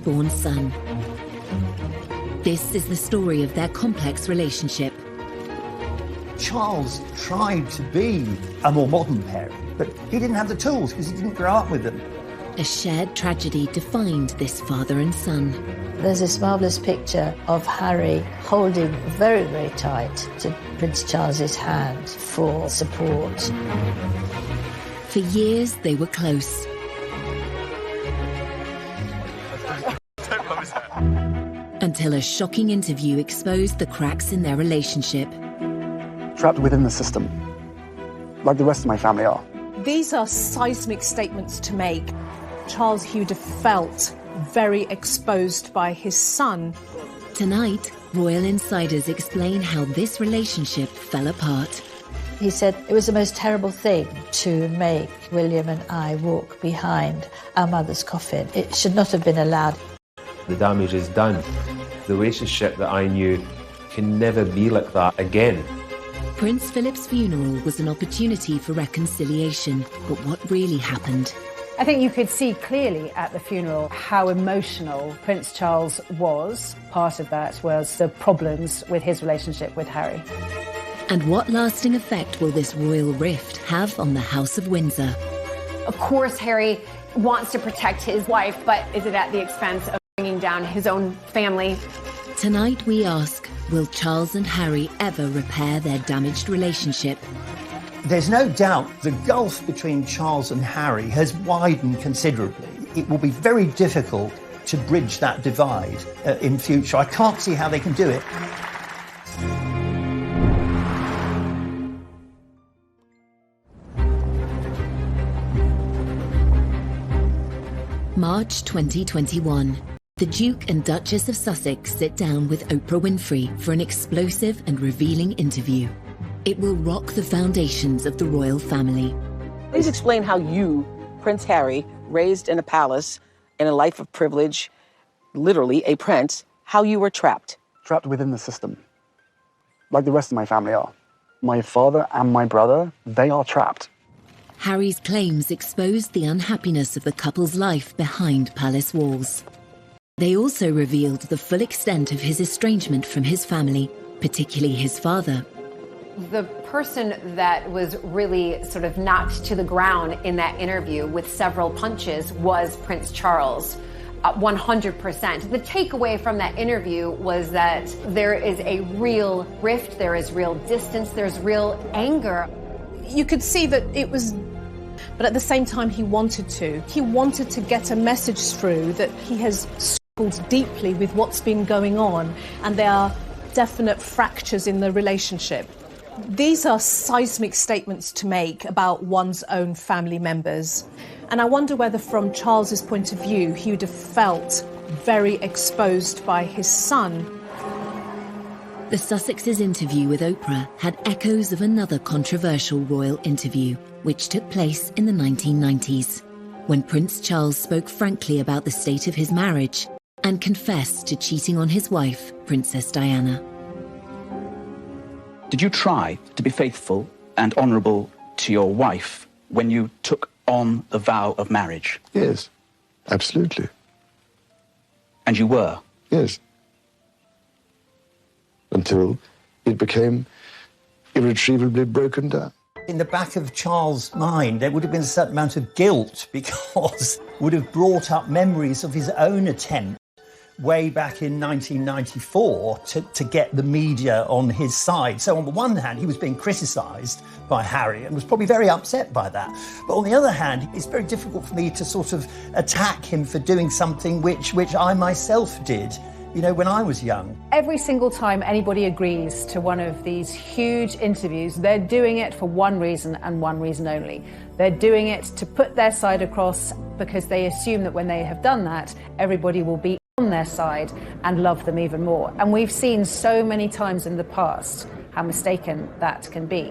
firstborn son. This is the story of their complex relationship. Charles tried to be a more modern parent, but he didn't have the tools because he didn't grow up with them. A shared tragedy defined this father and son. There's this marvellous picture of Harry holding very, very tight to Prince Charles's hand for support. For years, they were close. Until a shocking interview exposed the cracks in their relationship. Trapped within the system, like the rest of my family are. These are seismic statements to make. Charles Hugh felt very exposed by his son. Tonight, royal insiders explain how this relationship fell apart. He said it was the most terrible thing to make William and I walk behind our mother's coffin. It should not have been allowed. The damage is done. The relationship that I knew can never be like that again. Prince Philip's funeral was an opportunity for reconciliation, but what really happened? I think you could see clearly at the funeral how emotional Prince Charles was. Part of that was the problems with his relationship with Harry. And what lasting effect will this royal rift have on the House of Windsor? Of course, Harry wants to protect his wife, but is it at the expense of bringing down his own family? Tonight we ask, will Charles and Harry ever repair their damaged relationship? There's no doubt the gulf between Charles and Harry has widened considerably. It will be very difficult to bridge that divide in future. I can't see how they can do it. March 2021. The Duke and Duchess of Sussex sit down with Oprah Winfrey for an explosive and revealing interview. It will rock the foundations of the royal family. Please explain how you, Prince Harry, raised in a palace, in a life of privilege, literally a prince, how you were trapped. Trapped within the system, like the rest of my family are. My father and my brother, they are trapped. Harry's claims exposed the unhappiness of the couple's life behind palace walls. They also revealed the full extent of his estrangement from his family, particularly his father. The person that was really sort of knocked to the ground in that interview with several punches was Prince Charles, 100%. The takeaway from that interview was that there is a real rift, there is real distance, there's real anger. You could see that it was, but at the same time he wanted to. He wanted to get a message through that he has struggled deeply with what's been going on, and there are definite fractures in the relationship. These are seismic statements to make about one's own family members. And I wonder whether from Charles's point of view, he would have felt very exposed by his son. The Sussexes' interview with Oprah had echoes of another controversial royal interview, which took place in the 1990s, when Prince Charles spoke frankly about the state of his marriage and confessed to cheating on his wife, Princess Diana. Did you try to be faithful and honourable to your wife when you took on the vow of marriage? Yes, absolutely. And you were? Yes. Until it became irretrievably broken down. In the back of Charles' mind, there would have been a certain amount of guilt because it would have brought up memories of his own attempt way back in 1994 to get the media on his side. So on the one hand, he was being criticised by Harry and was probably very upset by that. But on the other hand, it's very difficult for me to sort of attack him for doing something which I myself did, you know, when I was young. Every single time anybody agrees to one of these huge interviews, they're doing it for one reason and one reason only. They're doing it to put their side across because they assume that when they have done that, everybody will be on their side and love them even more. And we've seen so many times in the past how mistaken that can be.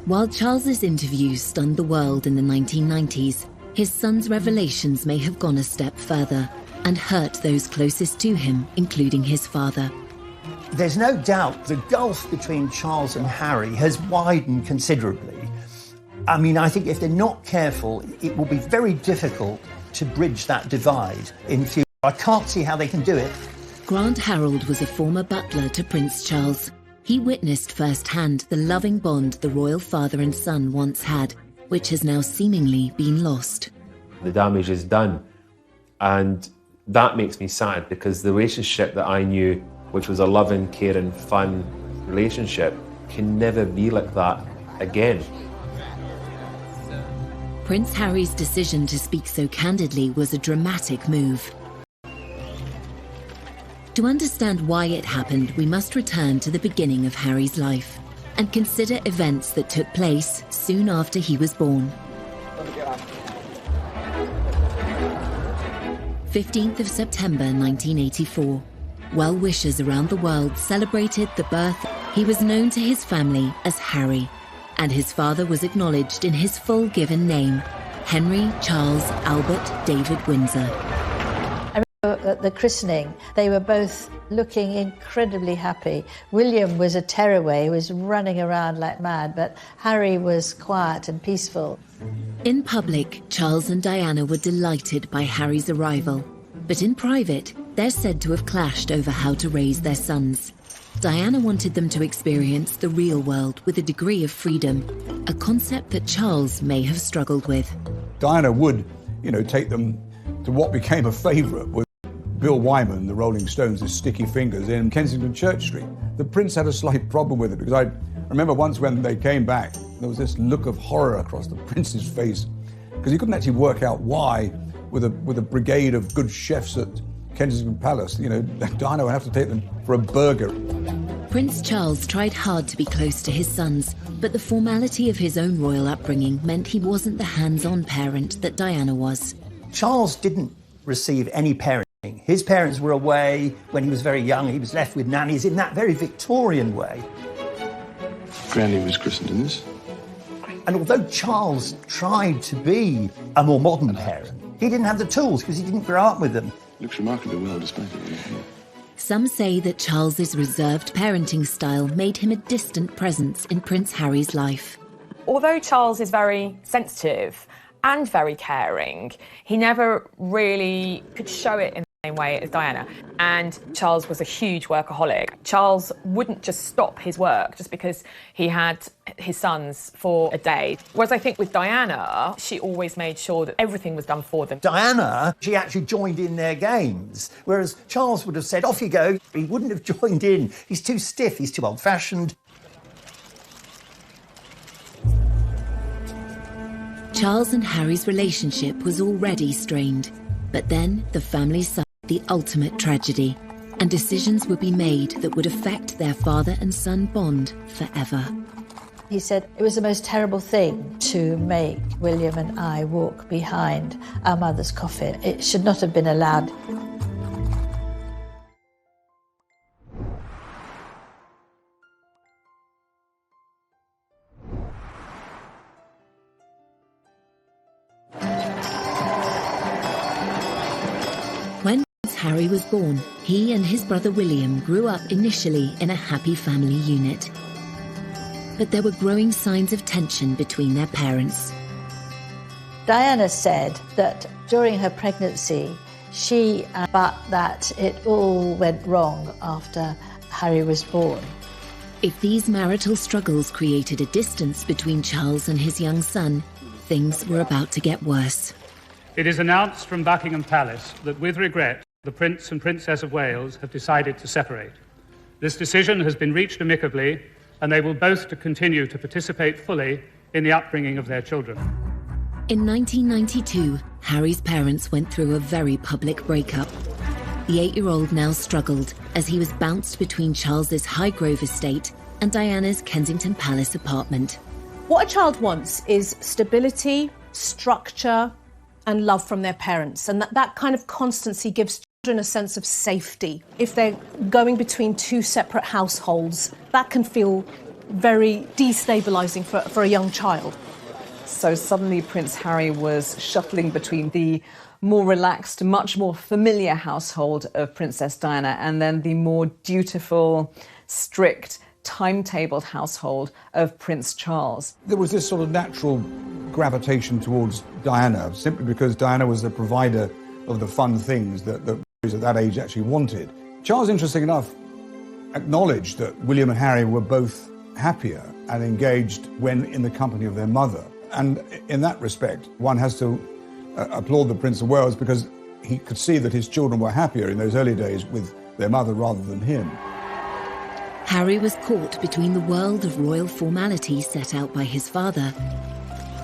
While Charles's interviews stunned the world in the 1990s, his son's revelations may have gone a step further and hurt those closest to him, including his father. There's no doubt the gulf between Charles and Harry has widened considerably. I mean, I think if they're not careful, it will be very difficult to bridge that divide in future. I can't see how they can do it. Grant Harold was a former butler to Prince Charles. He witnessed firsthand the loving bond the royal father and son once had, which has now seemingly been lost. The damage is done, and that makes me sad, because the relationship that I knew, which was a loving, caring, fun relationship, can never be like that again. Prince Harry's decision to speak so candidly was a dramatic move. To understand why it happened, we must return to the beginning of Harry's life and consider events that took place soon after he was born. 15th of September 1984. Well-wishers around the world celebrated the birth. He was known to his family as Harry, and his father was acknowledged in his full given name, Henry Charles Albert David Windsor. At the christening, they were both looking incredibly happy. William was a tearaway, he was running around like mad, but Harry was quiet and peaceful. In public, Charles and Diana were delighted by Harry's arrival. But in private, they're said to have clashed over how to raise their sons. Diana wanted them to experience the real world with a degree of freedom, a concept that Charles may have struggled with. Diana would, take them to what became a favourite with Bill Wyman, the Rolling Stones' Sticky Fingers in Kensington Church Street. The Prince had a slight problem with it, because I remember once when they came back, there was this look of horror across the Prince's face, because he couldn't actually work out why, with a brigade of good chefs at Kensington Palace, Diana would have to take them for a burger. Prince Charles tried hard to be close to his sons, but the formality of his own royal upbringing meant he wasn't the hands-on parent that Diana was. Charles didn't receive any parenting. His parents were away when he was very young. He was left with nannies in that very Victorian way. Granny was christened in this. And although Charles tried to be a more modern parent, he didn't have the tools because he didn't grow up with them. Looks remarkably well despite it. Some say that Charles's reserved parenting style made him a distant presence in Prince Harry's life. Although Charles is very sensitive and very caring, he never really could show it in the same way as Diana. And Charles was a huge workaholic. Charles wouldn't just stop his work just because he had his sons for a day. Whereas I think with Diana, she always made sure that everything was done for them. Diana, she actually joined in their games, whereas Charles would have said, off you go. He wouldn't have joined in. He's too stiff, he's too old-fashioned. Charles and Harry's relationship was already strained, but then the family suffered the ultimate tragedy, and decisions would be made that would affect their father and son bond forever. He said it was the most terrible thing to make William and I walk behind our mother's coffin. It should not have been allowed. When Prince Harry was born, he and his brother William grew up initially in a happy family unit. But there were growing signs of tension between their parents. Diana said that during her pregnancy, but that it all went wrong after Harry was born. If these marital struggles created a distance between Charles and his young son, things were about to get worse. It is announced from Buckingham Palace that, with regret, the Prince and Princess of Wales have decided to separate. This decision has been reached amicably, and they will both continue to participate fully in the upbringing of their children. In 1992, Harry's parents went through a very public breakup. The 8-year-old now struggled as he was bounced between Charles's Highgrove estate and Diana's Kensington Palace apartment. What a child wants is stability, structure, and love from their parents. And that kind of constancy gives children a sense of safety. If they're going between two separate households, that can feel very destabilising for a young child. So suddenly Prince Harry was shuttling between the more relaxed, much more familiar household of Princess Diana and then the more dutiful, strict, timetabled household of Prince Charles. There was this sort of natural gravitation towards Diana, simply because Diana was the provider of the fun things that boys at that age actually wanted. Charles, interesting enough, acknowledged that William and Harry were both happier and engaged when in the company of their mother. And in that respect, one has to applaud the Prince of Wales, because he could see that his children were happier in those early days with their mother rather than him. Harry was caught between the world of royal formality set out by his father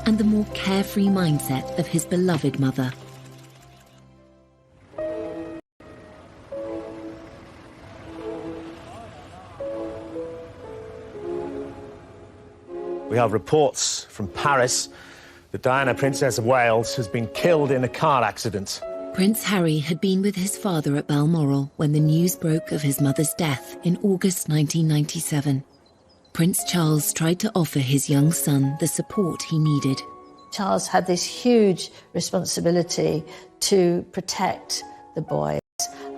and the more carefree mindset of his beloved mother. We have reports from Paris that Diana, Princess of Wales, has been killed in a car accident. Prince Harry had been with his father at Balmoral when the news broke of his mother's death in August 1997. Prince Charles tried to offer his young son the support he needed. Charles had this huge responsibility to protect the boys,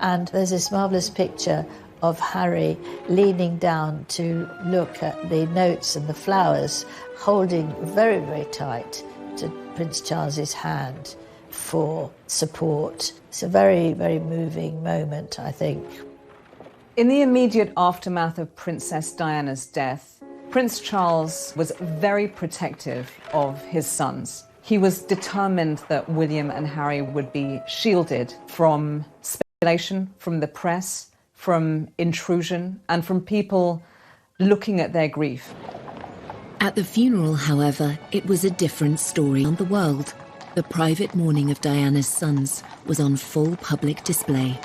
and there's this marvellous picture of Harry leaning down to look at the notes and the flowers, holding very, very tight to Prince Charles's hand for support. It's a very, very moving moment, I think. In the immediate aftermath of Princess Diana's death, Prince Charles was very protective of his sons. He was determined that William and Harry would be shielded from speculation, from the press, from intrusion, and from people looking at their grief. At the funeral, however, it was a different story on the world. The private mourning of Diana's sons was on full public display.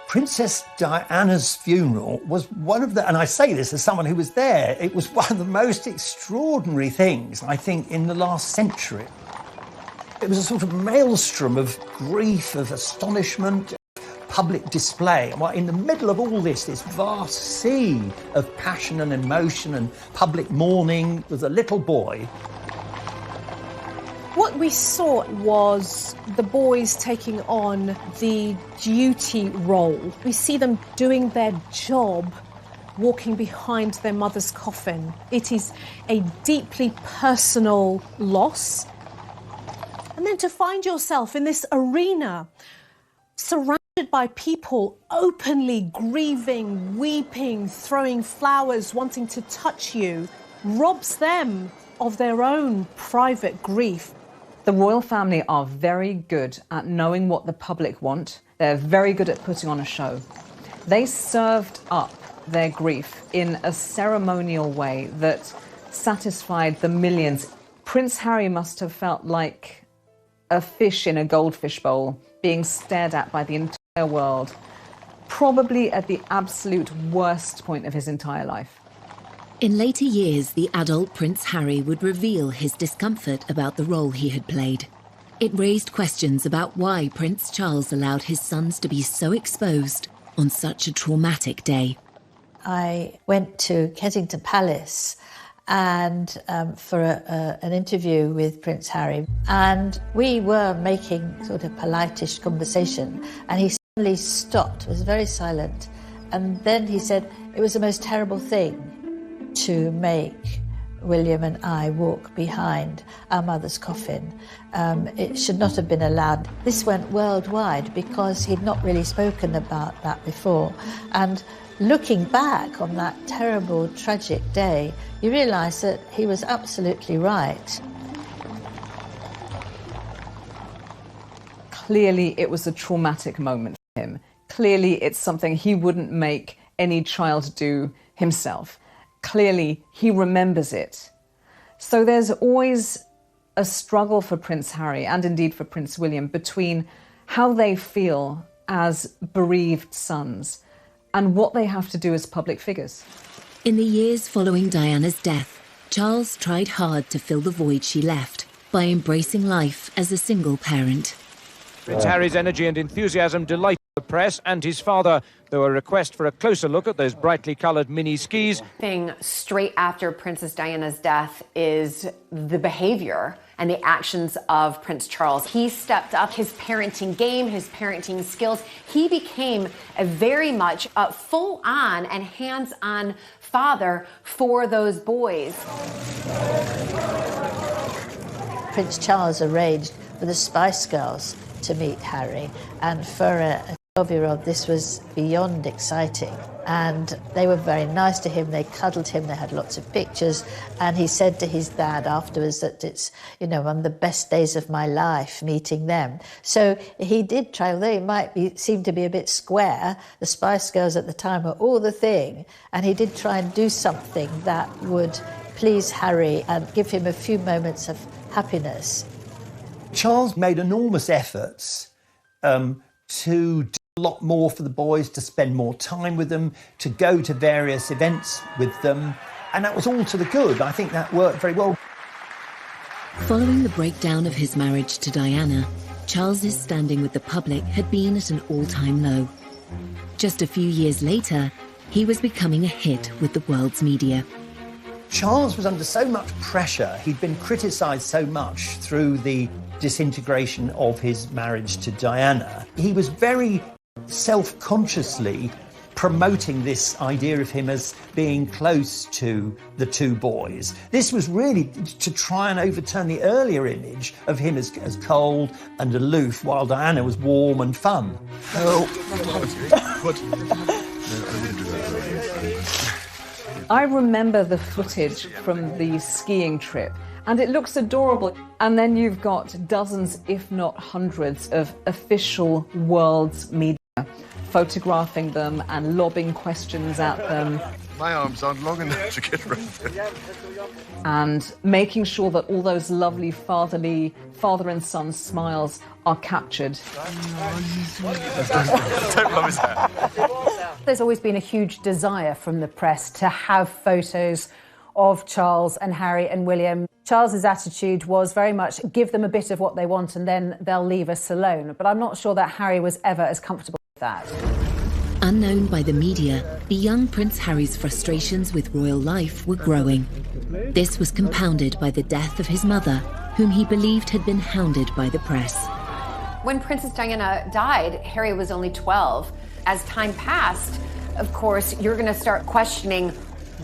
Princess Diana's funeral was one of the, and I say this as someone who was there, it was one of the most extraordinary things, I think, in the last century. It was a sort of maelstrom of grief, of astonishment, public display. Well, in the middle of all this vast sea of passion and emotion and public mourning, was a little boy. What we saw was the boys taking on the duty role. We see them doing their job, walking behind their mother's coffin. It is a deeply personal loss. And then to find yourself in this arena, surrounded by people openly grieving, weeping, throwing flowers, wanting to touch you, robs them of their own private grief. The royal family are very good at knowing what the public want. They're very good at putting on a show. They served up their grief in a ceremonial way that satisfied the millions. Prince Harry must have felt like a fish in a goldfish bowl, being stared at by the entire world, probably at the absolute worst point of his entire life. In later years, the adult Prince Harry would reveal his discomfort about the role he had played. It raised questions about why Prince Charles allowed his sons to be so exposed on such a traumatic day. I went to Kensington Palace and for an interview with Prince Harry, and we were making sort of politish conversation, and he suddenly stopped, was very silent, and then he said, "It was the most terrible thing to make William and I walk behind our mother's coffin. It should not have been allowed." This went worldwide because he'd not really spoken about that before. And looking back on that terrible, tragic day, you realise that he was absolutely right. Clearly, it was a traumatic moment for him. Clearly, it's something he wouldn't make any child do himself. Clearly, he remembers it. So there's always a struggle for Prince Harry, and indeed for Prince William, between how they feel as bereaved sons and what they have to do as public figures. In the years following Diana's death, Charles tried hard to fill the void she left by embracing life as a single parent. Prince Harry's energy and enthusiasm delighted the press and his father, though a request for a closer look at those brightly coloured mini skis. Thing straight after Princess Diana's death is the behavior and the actions of Prince Charles. He stepped up his parenting game, his parenting skills. He became a very much full-on and hands-on father for those boys. Prince Charles arranged for the Spice Girls to meet Harry, and for a 12-year-old this was beyond exciting. And they were very nice to him, they cuddled him, they had lots of pictures, and he said to his dad afterwards that it's, you know, one of the best days of my life meeting them. So he did try, although he might seem to be a bit square, the Spice Girls at the time were all the thing, and he did try and do something that would please Harry and give him a few moments of happiness. Charles made enormous efforts to do a lot more for the boys, to spend more time with them, to go to various events with them, and that was all to the good. I think that worked very well. Following the breakdown of his marriage to Diana, Charles's standing with the public had been at an all-time low. Just a few years later, he was becoming a hit with the world's media. Charles was under so much pressure. He'd been criticised so much through the disintegration of his marriage to Diana. He was very self-consciously promoting this idea of him as being close to the two boys. This was really to try and overturn the earlier image of him as cold and aloof, while Diana was warm and fun. I remember the footage from the skiing trip, and it looks adorable. And then you've got dozens, if not hundreds, of official world's media photographing them and lobbing questions at them. My arms aren't long enough to get around it. And making sure that all those lovely father and son smiles are captured. Don't love his hat. There's always been a huge desire from the press to have photos of Charles and Harry and William. Charles's attitude was very much give them a bit of what they want and then they'll leave us alone. But I'm not sure that Harry was ever as comfortable with that. Unknown by the media, the young Prince Harry's frustrations with royal life were growing. This was compounded by the death of his mother, whom he believed had been hounded by the press. When Princess Diana died, Harry was only 12. As time passed, of course, you're going to start questioning,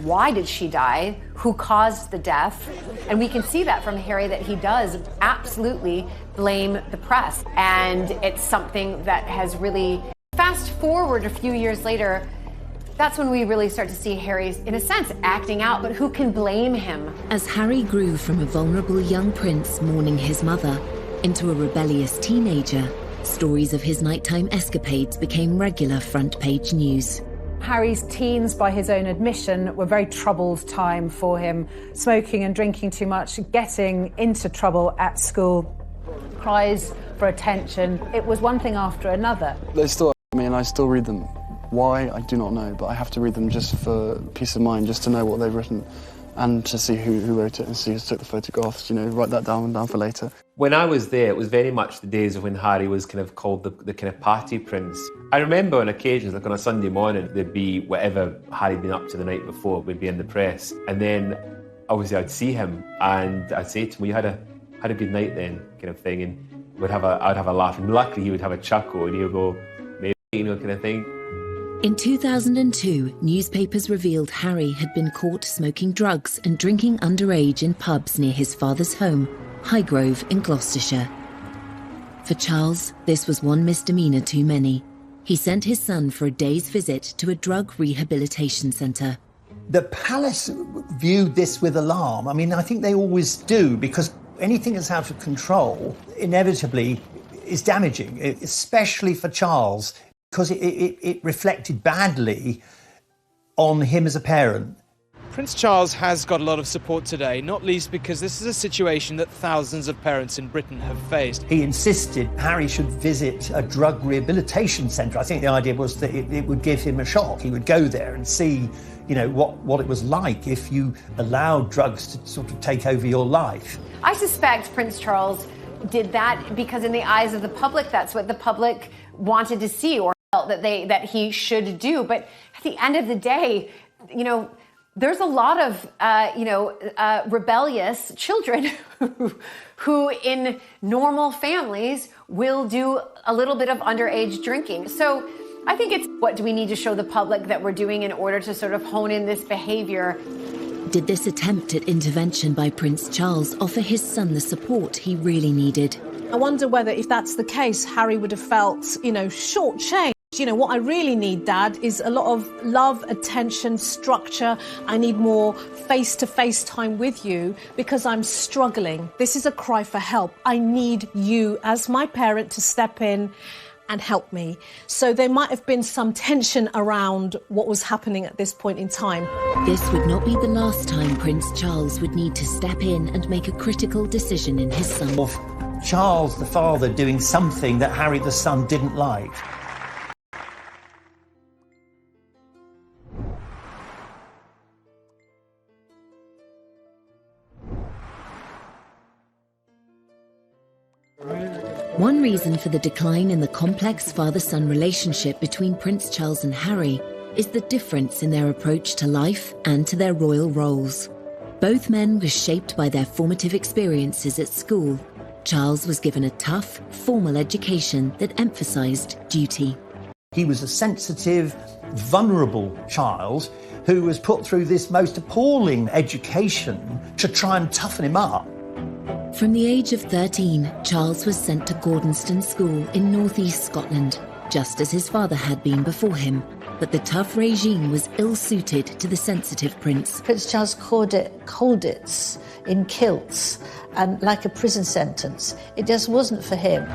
why did she die? Who caused the death? And we can see that from Harry that he does absolutely blame the press. And it's something that has really, fast forward a few years later, that's when we really start to see Harry, in a sense, acting out, but who can blame him? As Harry grew from a vulnerable young prince mourning his mother into a rebellious teenager, stories of his nighttime escapades became regular front-page news. Harry's teens, by his own admission, were a very troubled time for him. Smoking and drinking too much, getting into trouble at school, cries for attention. It was one thing after another. They still me and I still read them. Why, I do not know, but I have to read them just for peace of mind, just to know what they've written and to see who wrote it and see who took the photographs, you know, write that down for later. When I was there, it was very much the days of when Harry was kind of called the kind of party prince. I remember on occasions, like on a Sunday morning, there'd be whatever Harry'd been up to the night before would be in the press. And then obviously I'd see him and I'd say to him, well, you had a good night then, kind of thing. And I'd have a laugh. And luckily he would have a chuckle and he would go, maybe, you know, kind of thing. In 2002, newspapers revealed Harry had been caught smoking drugs and drinking underage in pubs near his father's home, Highgrove in Gloucestershire. For Charles, this was one misdemeanour too many. He sent his son for a day's visit to a drug rehabilitation centre. The palace viewed this with alarm. I mean, I think they always do, because anything that's out of control inevitably is damaging, especially for Charles, because it reflected badly on him as a parent. Prince Charles has got a lot of support today, not least because this is a situation that thousands of parents in Britain have faced. He insisted Harry should visit a drug rehabilitation centre. I think the idea was that it would give him a shock. He would go there and see, you know, what it was like if you allowed drugs to sort of take over your life. I suspect Prince Charles did that because in the eyes of the public, that's what the public wanted to see, or felt that he should do. But at the end of the day, you know, there's a lot of, rebellious children who in normal families will do a little bit of underage drinking. So I think it's what do we need to show the public that we're doing in order to sort of hone in this behavior. Did this attempt at intervention by Prince Charles offer his son the support he really needed? I wonder whether, if that's the case, Harry would have felt, shortchanged. What I really need, Dad, is a lot of love, attention, structure. I need more face-to-face time with you because I'm struggling. This is a cry for help. I need you as my parent to step in and help me. So there might have been some tension around what was happening at this point in time. This would not be the last time Prince Charles would need to step in and make a critical decision in his son. Of Charles, the father, doing something that Harry, the son, didn't like. One reason for the decline in the complex father-son relationship between Prince Charles and Harry is the difference in their approach to life and to their royal roles. Both men were shaped by their formative experiences at school. Charles was given a tough, formal education that emphasised duty. He was a sensitive, vulnerable child who was put through this most appalling education to try and toughen him up. From the age of 13, Charles was sent to Gordonston School in northeast Scotland, just as his father had been before him. But the tough regime was ill-suited to the sensitive prince. Prince Charles called it Colditz in kilts, and like a prison sentence. It just wasn't for him.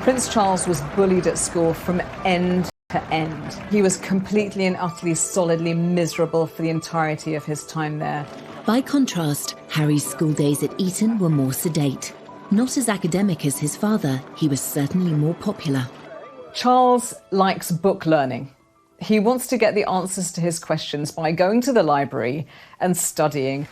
Prince Charles was bullied at school from end to end. He was completely and utterly, solidly miserable for the entirety of his time there. By contrast, Harry's school days at Eton were more sedate. Not as academic as his father, he was certainly more popular. Charles likes book learning. He wants to get the answers to his questions by going to the library and studying.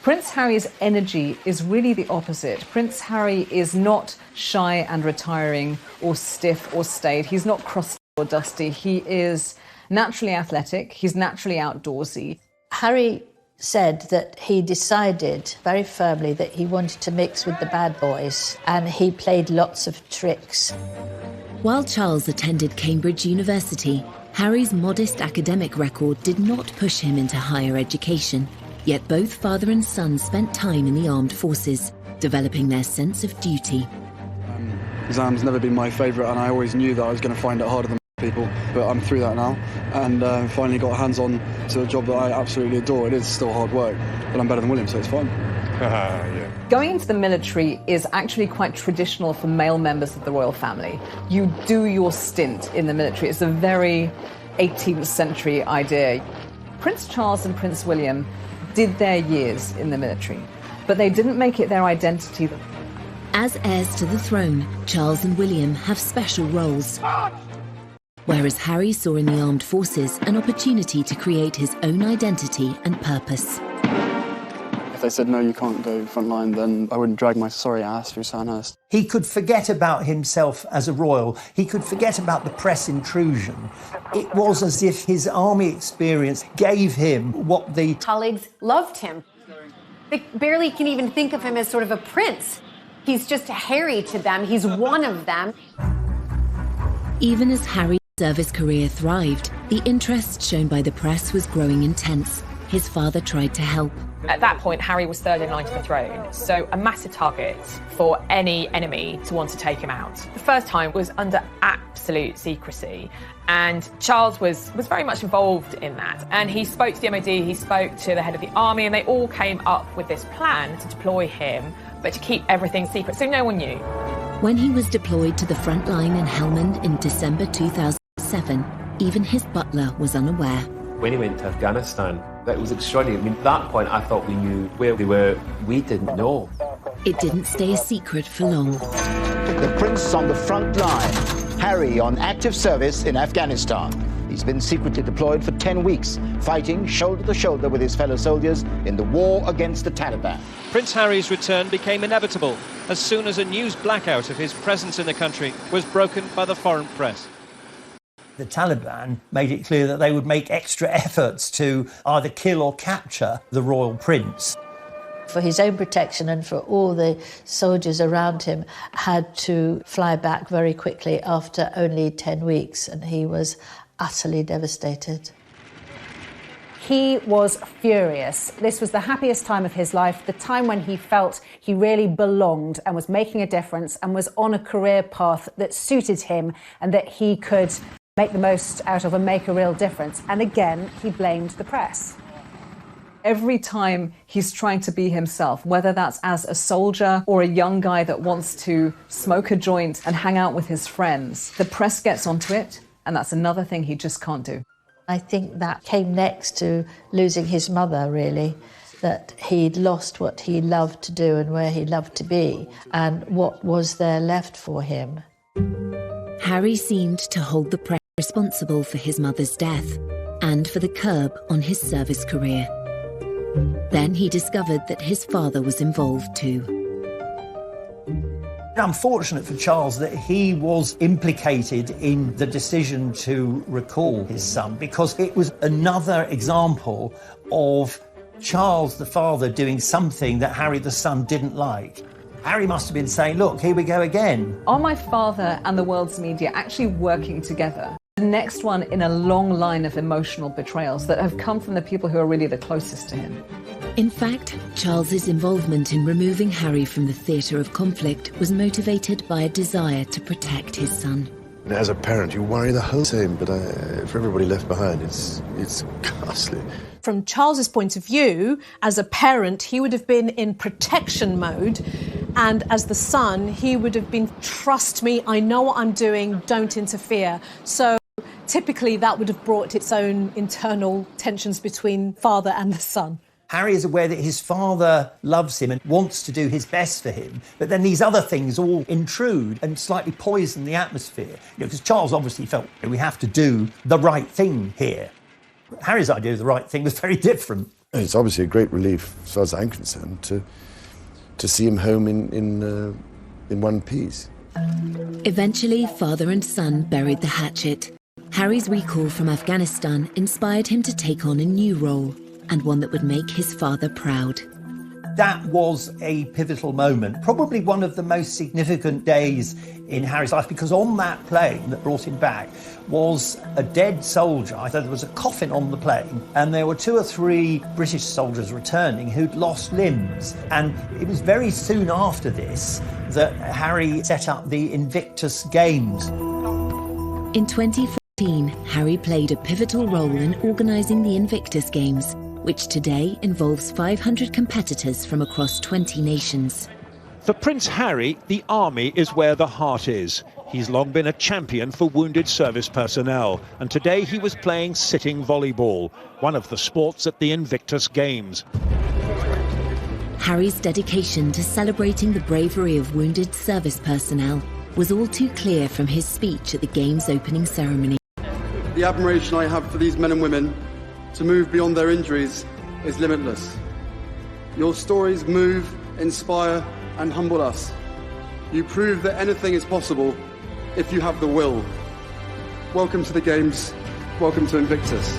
Prince Harry's energy is really the opposite. Prince Harry is not shy and retiring or stiff or staid. He's not crusty or dusty. He is naturally athletic. He's naturally outdoorsy. Harry said that he decided very firmly that he wanted to mix with the bad boys, and he played lots of tricks. While Charles attended Cambridge University, Harry's modest academic record did not push him into higher education. Yet both father and son spent time in the armed forces, developing their sense of duty. Exams never been my favourite, and I always knew that I was going to find it harder than people, but I'm through that now, and finally got hands on to a job that I absolutely adore. It is still hard work, but I'm better than William, so it's fine. Yeah. Going into the military is actually quite traditional for male members of the royal family. You do your stint in the military. It's a very 18th century idea. Prince Charles and Prince William did their years in the military, but they didn't make it their identity. As heirs to the throne, Charles and William have special roles. Whereas Harry saw in the armed forces an opportunity to create his own identity and purpose. If they said, no, you can't go frontline, then I wouldn't drag my sorry ass through Sandhurst. He could forget about himself as a royal. He could forget about the press intrusion. It was as if his army experience gave him what the colleagues loved him. They barely can even think of him as sort of a prince. He's just Harry to them. He's one of them. Even as Harry's service career thrived, the interest shown by the press was growing intense. His father tried to help. At that point, Harry was third in line to the throne, so a massive target for any enemy to want to take him out. The first time was under absolute secrecy, and Charles was very much involved in that. And he spoke to the MOD, he spoke to the head of the army, and they all came up with this plan to deploy him, but to keep everything secret, so no one knew. When he was deployed to the front line in Helmand in December 2007, even his butler was unaware. When he went to Afghanistan, that was extraordinary. I mean, at that point, I thought we knew where they were. We didn't know. It didn't stay a secret for long. The prince on the front line, Harry on active service in Afghanistan. He's been secretly deployed for 10 weeks, fighting shoulder to shoulder with his fellow soldiers in the war against the Taliban. Prince Harry's return became inevitable as soon as a news blackout of his presence in the country was broken by the foreign press. The Taliban made it clear that they would make extra efforts to either kill or capture the royal prince. For his own protection and for all the soldiers around him, had to fly back very quickly after only 10 weeks, and he was utterly devastated. He was furious. This was the happiest time of his life, the time when he felt he really belonged and was making a difference and was on a career path that suited him and that he could make the most out of and make a real difference. And again, he blamed the press. Every time he's trying to be himself, whether that's as a soldier or a young guy that wants to smoke a joint and hang out with his friends, the press gets onto it, and that's another thing he just can't do. I think that came next to losing his mother, really, that he'd lost what he loved to do and where he loved to be, and what was there left for him. Harry seemed to hold the press responsible for his mother's death and for the curb on his service career. Then he discovered that his father was involved too. Unfortunate for Charles that he was implicated in the decision to recall his son, because it was another example of Charles the father doing something that Harry the son didn't like. Harry must have been saying, look, here we go again. Are my father and the world's media actually working together? The next one in a long line of emotional betrayals that have come from the people who are really the closest to him. In fact, Charles's involvement in removing Harry from the theatre of conflict was motivated by a desire to protect his son. As a parent, you worry the whole time, but for everybody left behind, it's ghastly. From Charles's point of view, as a parent, he would have been in protection mode, and as the son, he would have been, trust me, I know what I'm doing, don't interfere. So typically that would have brought its own internal tensions between father and the son. Harry is aware that his father loves him and wants to do his best for him, but then these other things all intrude and slightly poison the atmosphere. Because Charles obviously felt we have to do the right thing here. Harry's idea of the right thing was very different. It's obviously a great relief, as far as I'm concerned, to see him home in one piece. Eventually, father and son buried the hatchet. Harry's recall from Afghanistan inspired him to take on a new role, and one that would make his father proud. That was a pivotal moment, probably one of the most significant days in Harry's life, because on that plane that brought him back was a dead soldier. There was a coffin on the plane, and there were 2 or 3 British soldiers returning who'd lost limbs. And it was very soon after this that Harry set up the Invictus Games. In 2014, Harry played a pivotal role in organising the Invictus Games, which today involves 500 competitors from across 20 nations. For Prince Harry, the army is where the heart is. He's long been a champion for wounded service personnel, and today he was playing sitting volleyball, one of the sports at the Invictus Games. Harry's dedication to celebrating the bravery of wounded service personnel was all too clear from his speech at the Games opening ceremony. The admiration I have for these men and women to move beyond their injuries is limitless. Your stories move, inspire, and humble us. You prove that anything is possible if you have the will. Welcome to the Games. Welcome to Invictus.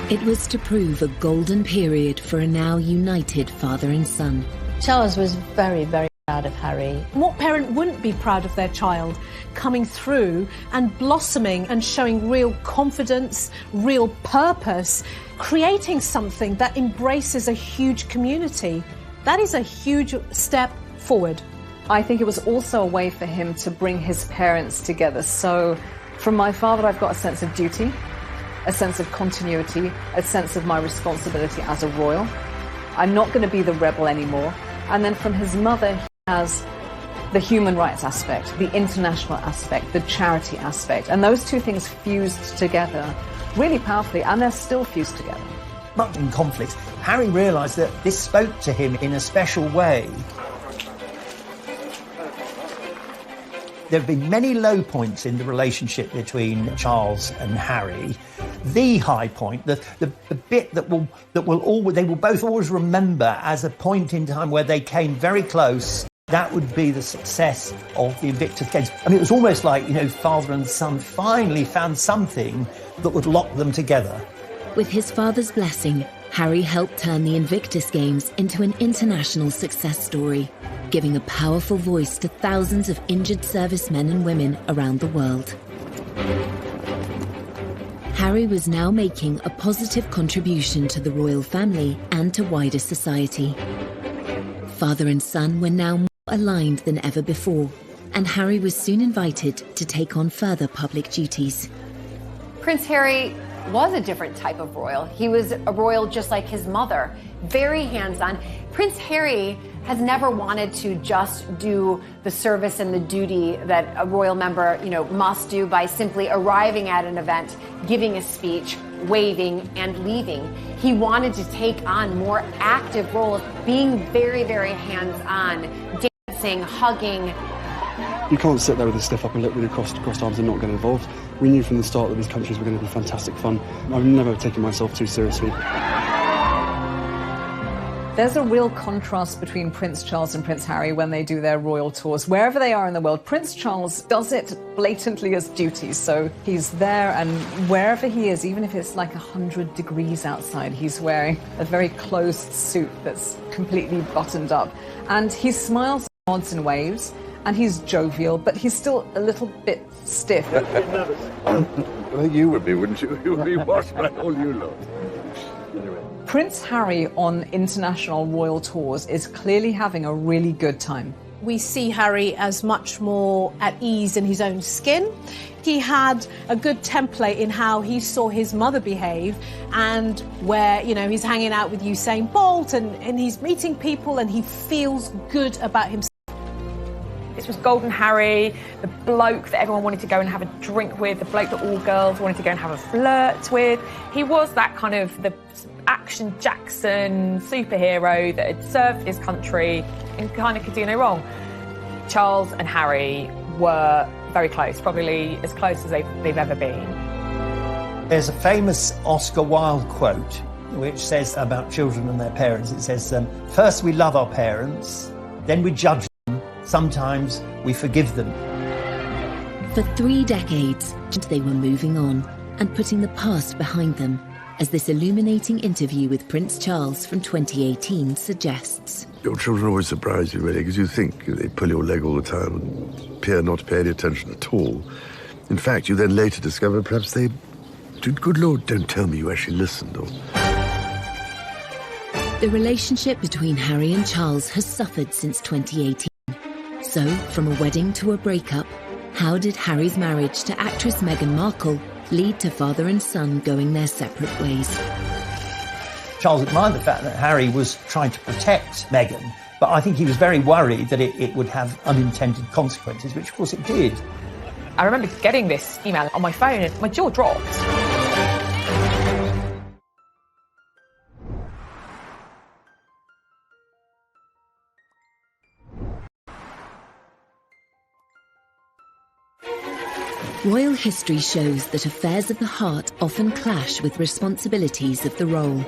It was to prove a golden period for a now united father and son. Charles was very, very proud of Harry. What parent wouldn't be proud of their child coming through and blossoming and showing real confidence, real purpose, creating something that embraces a huge community? That is a huge step forward. I think it was also a way for him to bring his parents together. So from my father, I've got a sense of duty, a sense of continuity, a sense of my responsibility as a royal. I'm not going to be the rebel anymore. And then from his mother, he has the human rights aspect, the international aspect, the charity aspect. And those two things fused together really powerfully, and they're still fused together. Much in conflicts, Harry realised that this spoke to him in a special way. There have been many low points in the relationship between Charles and Harry. The high point, the bit they will both always remember as a point in time where they came very close. That would be the success of the Invictus Games. I mean, it was almost like, father and son finally found something that would lock them together. With his father's blessing, Harry helped turn the Invictus Games into an international success story, giving a powerful voice to thousands of injured servicemen and women around the world. Harry was now making a positive contribution to the royal family and to wider society. Father and son were now more aligned than ever before, and Harry was soon invited to take on further public duties. Prince Harry was a different type of royal. He was a royal just like his mother, very hands-on. Prince Harry has never wanted to just do the service and the duty that a royal member, must do by simply arriving at an event, giving a speech, waving, and leaving. He wanted to take on more active roles, being very, very hands-on, dancing, hugging. You can't sit there with a stiff upper lip with your crossed arms and not get involved. We knew from the start that these countries were going to be fantastic fun. I've never taken myself too seriously. There's a real contrast between Prince Charles and Prince Harry when they do their royal tours. Wherever they are in the world, Prince Charles does it blatantly as duty. So he's there, and wherever he is, even if it's like 100 degrees outside, he's wearing a very closed suit that's completely buttoned up. And he smiles, nods and waves, and he's jovial, but he's still a little bit stiff. I think you would be, wouldn't you? You would be watched by all you lot. Prince Harry on international royal tours is clearly having a really good time. We see Harry as much more at ease in his own skin. He had a good template in how he saw his mother behave, and where, he's hanging out with Usain Bolt and he's meeting people and he feels good about himself. This was Golden Harry, the bloke that everyone wanted to go and have a drink with, the bloke that all girls wanted to go and have a flirt with. He was that kind of the action Jackson superhero that had served his country and kind of could do no wrong. Charles and Harry were very close, probably as close as they've ever been. There's a famous Oscar Wilde quote which says about children and their parents. It says, first we love our parents, then we judge them, sometimes we forgive them. For 3 decades, they were moving on and putting the past behind them, as this illuminating interview with Prince Charles from 2018 suggests. Your children always surprise you, really, because you think they pull your leg all the time and appear not to pay any attention at all. In fact, you then later discover perhaps they did, good Lord, don't tell me you actually listened. Or... The relationship between Harry and Charles has suffered since 2018. So, from a wedding to a breakup, how did Harry's marriage to actress Meghan Markle lead to father and son going their separate ways? Charles admired the fact that Harry was trying to protect Meghan, but I think he was very worried that it would have unintended consequences, which of course it did. I remember getting this email on my phone and my jaw dropped. Royal history shows that affairs of the heart often clash with responsibilities of the role.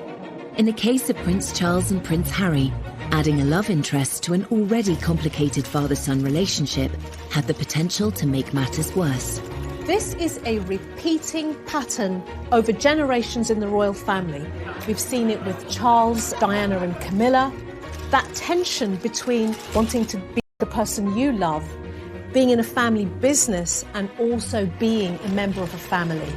In the case of Prince Charles and Prince Harry, adding a love interest to an already complicated father-son relationship had the potential to make matters worse. This is a repeating pattern over generations in the royal family. We've seen it with Charles, Diana and Camilla. That tension between wanting to be the person you love, being in a family business, and also being a member of a family.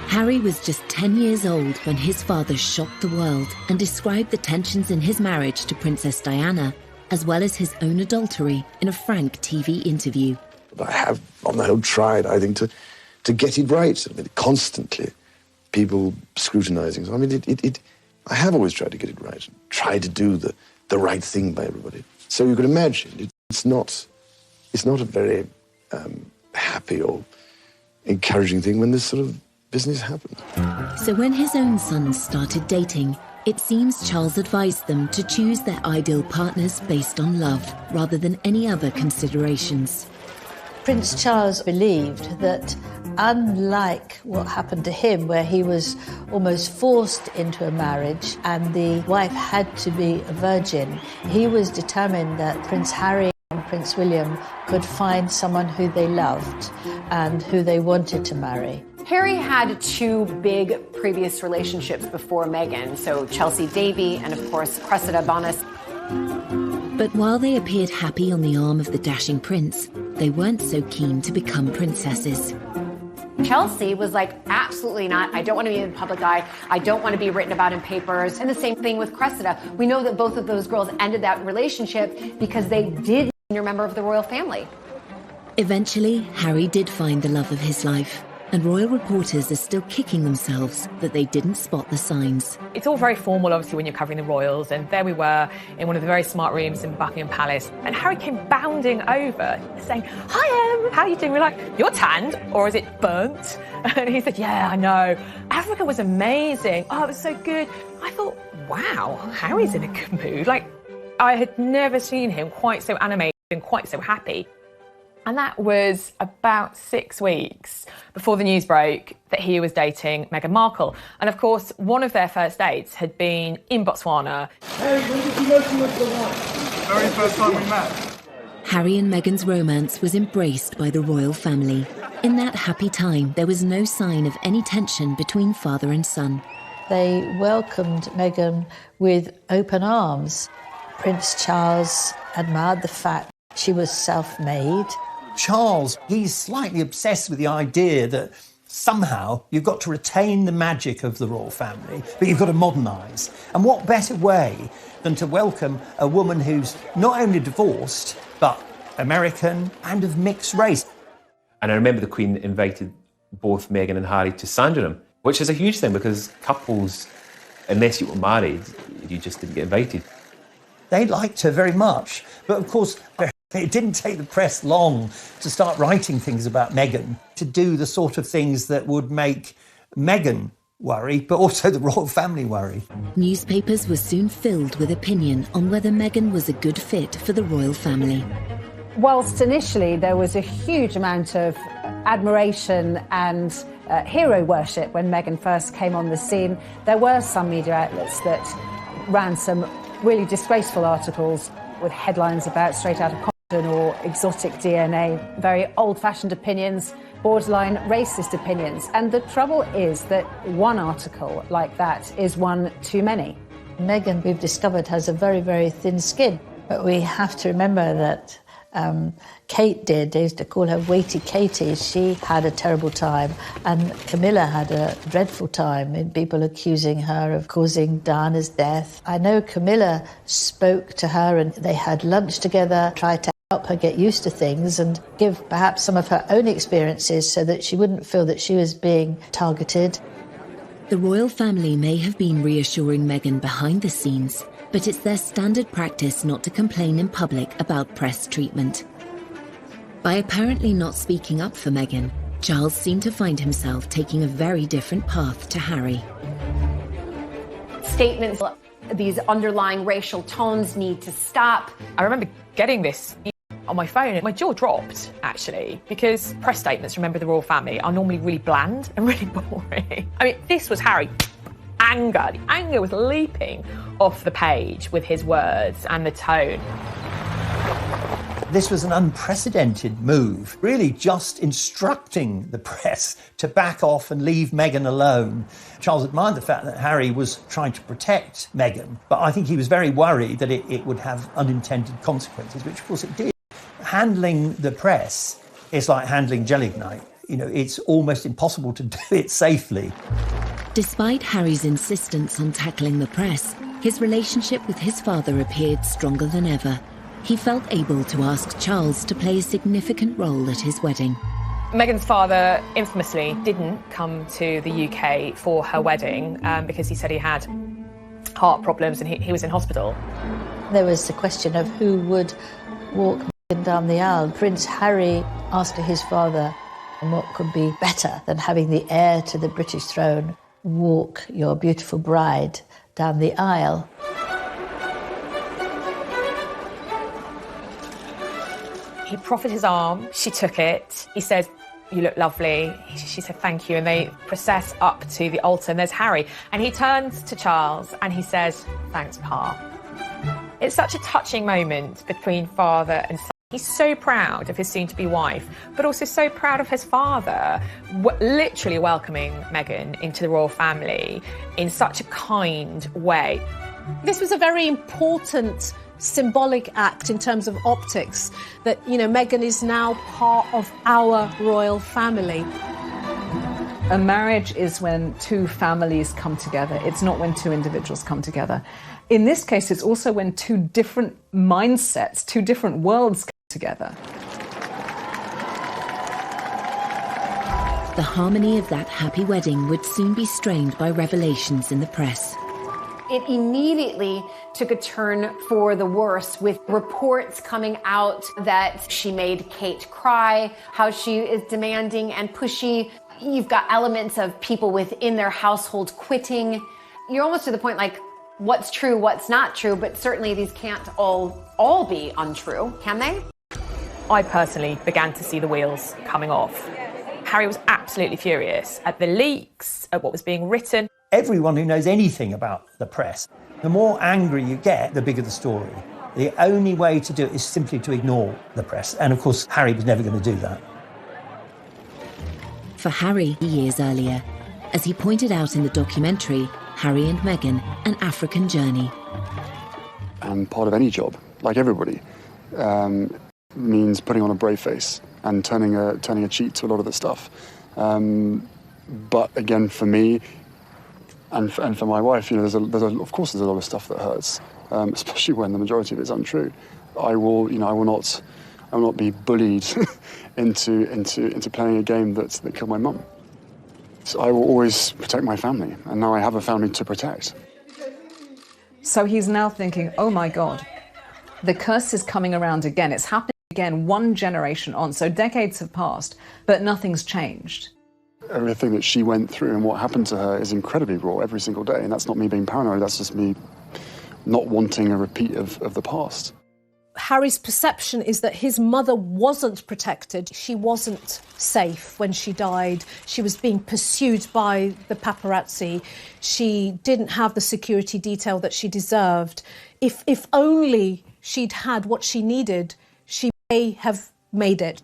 Harry was just 10 years old when his father shocked the world and described the tensions in his marriage to Princess Diana, as well as his own adultery, in a frank TV interview. I have, on the whole, tried, I think, to get it right. I mean, constantly, people scrutinising. So, I mean, I have always tried to get it right, try to do the right thing by everybody. So you can imagine, it's not a very happy or encouraging thing when this sort of business happened. So when his own sons started dating, it seems Charles advised them to choose their ideal partners based on love, rather than any other considerations. Prince Charles believed that, unlike what happened to him, where he was almost forced into a marriage and the wife had to be a virgin, he was determined that Prince Harry Prince William could find someone who they loved and who they wanted to marry. Harry had two big previous relationships before Meghan, so Chelsea Davy and, of course, Cressida Bonas. But while they appeared happy on the arm of the dashing prince, they weren't so keen to become princesses. Chelsea was like, absolutely not. I don't want to be in the public eye. I don't want to be written about in papers. And the same thing with Cressida. We know that both of those girls ended that relationship because they did a member of the royal family. Eventually, Harry did find the love of his life, and royal reporters are still kicking themselves that they didn't spot the signs. It's all very formal, obviously, when you're covering the royals, and there we were in one of the very smart rooms in Buckingham Palace, and Harry came bounding over saying, "Hi, Em, how are you doing?" We're like, "You're tanned, or is it burnt?" And he said, "Yeah, I know. Africa was amazing. Oh, it was so good." I thought, wow, Harry's in a good mood. Like, I had never seen him quite so animated and quite so happy. And that was about 6 weeks before the news broke that he was dating Meghan Markle. And of course, one of their first dates had been in Botswana. Hey, when did you know she was the one? Very first time we met. Harry and Meghan's romance was embraced by the royal family. In that happy time, there was no sign of any tension between father and son. They welcomed Meghan with open arms. Prince Charles admired the fact she was self-made. Charles, he's slightly obsessed with the idea that somehow you've got to retain the magic of the royal family, but you've got to modernise. And what better way than to welcome a woman who's not only divorced, but American and of mixed race. And I remember the Queen invited both Meghan and Harry to Sandringham, which is a huge thing because couples, unless you were married, you just didn't get invited. They liked her very much, but of course, it didn't take the press long to start writing things about Meghan, to do the sort of things that would make Meghan worry, but also the royal family worry. Newspapers were soon filled with opinion on whether Meghan was a good fit for the royal family. Whilst initially there was a huge amount of admiration and hero worship when Meghan first came on the scene, there were some media outlets that ran some really disgraceful articles with headlines about straight out of Compton or exotic DNA, very old-fashioned opinions, borderline racist opinions. And the trouble is that one article like that is one too many. Meghan, we've discovered, has a very, very thin skin. But we have to remember that Kate did. They used to call her Weighty Katie. She had a terrible time. And Camilla had a dreadful time in people accusing her of causing Diana's death. I know Camilla spoke to her and they had lunch together, tried to help her get used to things and give perhaps some of her own experiences so that she wouldn't feel that she was being targeted. The royal family may have been reassuring Meghan behind the scenes, but it's their standard practice not to complain in public about press treatment. By apparently not speaking up for Meghan, Charles seemed to find himself taking a very different path to Harry. Statements, these underlying racial tones need to stop. I remember getting this on my phone and my jaw dropped, actually, because press statements from members of the royal family are normally really bland and really boring. I mean, this was Harry. Anger. The anger was leaping off the page with his words and the tone. This was an unprecedented move, really just instructing the press to back off and leave Meghan alone. Charles admired the fact that Harry was trying to protect Meghan, but I think he was very worried that it would have unintended consequences, which of course it did. Handling the press is like handling gelignite. You know, it's almost impossible to do it safely. Despite Harry's insistence on tackling the press, his relationship with his father appeared stronger than ever. He felt able to ask Charles to play a significant role at his wedding. Meghan's father infamously didn't come to the UK for her wedding because he said he had heart problems and he was in hospital. There was the question of who would walk Meghan down the aisle. Prince Harry asked his father, and what could be better than having the heir to the British throne walk your beautiful bride down the aisle. He proffered his arm, she took it. He said, "You look lovely." She said, "Thank you." And they process up to the altar and there's Harry. And he turns to Charles and he says, "Thanks, Pa." It's such a touching moment between father and son. He's so proud of his soon-to-be wife, but also so proud of his father, literally welcoming Meghan into the royal family in such a kind way. This was a very important symbolic act in terms of optics, that, you know, Meghan is now part of our royal family. A marriage is when two families come together. It's not when two individuals come together. In this case, it's also when two different mindsets, two different worlds come together. The harmony of that happy wedding would soon be strained by revelations in the press. It immediately took a turn for the worse, with reports coming out that she made Kate cry, how she is demanding and pushy. You've got elements of people within their household quitting. You're almost to the point like, what's true, what's not true, but certainly these can't all be untrue, can they? I personally began to see the wheels coming off. Harry was absolutely furious at the leaks, at what was being written. Everyone who knows anything about the press, the more angry you get, the bigger the story. The only way to do it is simply to ignore the press. And of course, Harry was never going to do that. For Harry, years earlier, as he pointed out in the documentary, Harry and Meghan, An African Journey. And part of any job, like everybody, means putting on a brave face and turning a cheek to a lot of the stuff. But again, for me, and for my wife, you know, of course there's a lot of stuff that hurts, especially when the majority of it is untrue. I will not be bullied into playing a game that killed my mum. So I will always protect my family, and now I have a family to protect. So he's now thinking, oh my God, the curse is coming around again. It's happening again, one generation on. So decades have passed, but nothing's changed. Everything that she went through and what happened to her is incredibly raw every single day. And that's not me being paranoid, that's just me not wanting a repeat of the past. Harry's perception is that his mother wasn't protected. She wasn't safe when she died. She was being pursued by the paparazzi. She didn't have the security detail that she deserved. If only she'd had what she needed, she may have made it.